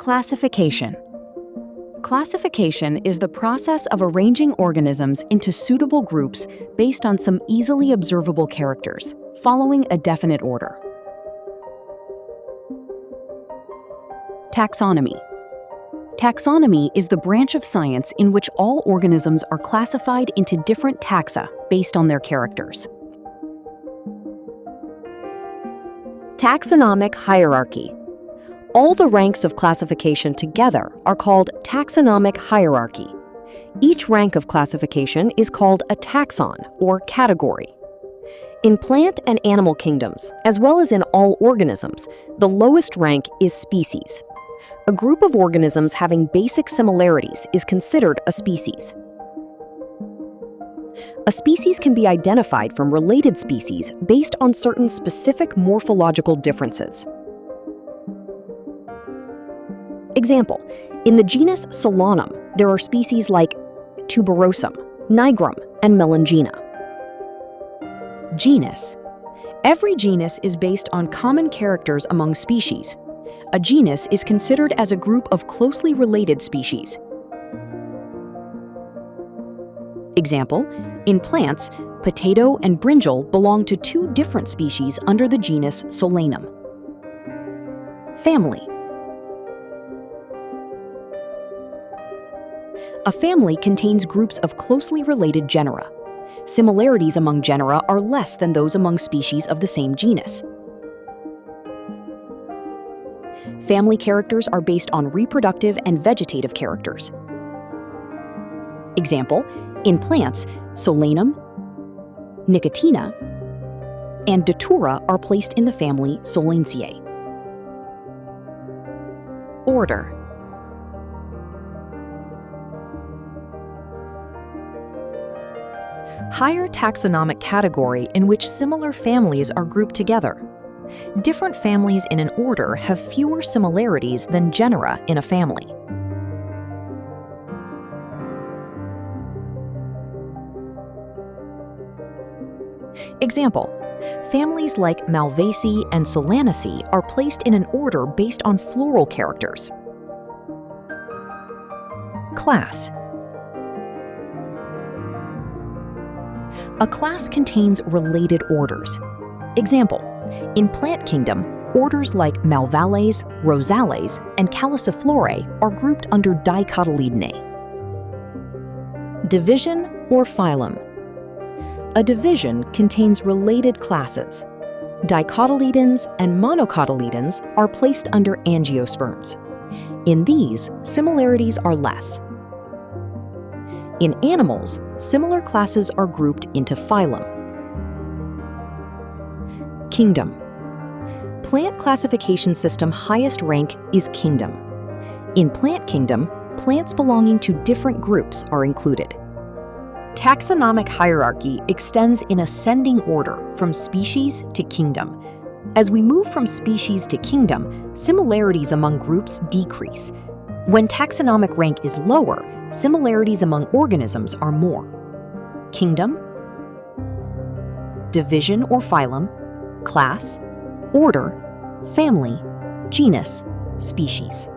Classification. Classification is the process of arranging organisms into suitable groups based on some easily observable characters, following a definite order. Taxonomy. Taxonomy is the branch of science in which all organisms are classified into different taxa based on their characters. Taxonomic Hierarchy. All the ranks of classification together are called taxonomic hierarchy. Each rank of classification is called a taxon, or category. In plant and animal kingdoms, as well as in all organisms, the lowest rank is species. A group of organisms having basic similarities is considered a species. A species can be identified from related species based on certain specific morphological differences. Example, in the genus Solanum, there are species like Tuberosum, Nigrum, and Melangina. Genus. Every genus is based on common characters among species. A genus is considered as a group of closely related species. Example, in plants, potato and brinjal belong to two different species under the genus Solanum. Family. A family contains groups of closely related genera. Similarities among genera are less than those among species of the same genus. Family characters are based on reproductive and vegetative characters. Example, in plants, Solanum, Nicotina, and Datura are placed in the family Solanaceae. Order. Higher taxonomic category in which similar families are grouped together. Different families in an order have fewer similarities than genera in a family. Example, families like Malvaceae and Solanaceae are placed in an order based on floral characters. Class. A class contains related orders. Example, in plant kingdom, orders like Malvales, Rosales, and Caliciflorae are grouped under Dicotyledonnae. Division or phylum. A division contains related classes. Dicotyledons and monocotyledons are placed under angiosperms. In these, similarities are less. In animals, similar classes are grouped into phylum. Kingdom. Plant classification system highest rank is kingdom. In plant kingdom, plants belonging to different groups are included. Taxonomic hierarchy extends in ascending order from species to kingdom. As we move from species to kingdom, similarities among groups decrease. When taxonomic rank is lower, similarities among organisms are more. Kingdom, division or phylum, class, order, family, genus, species.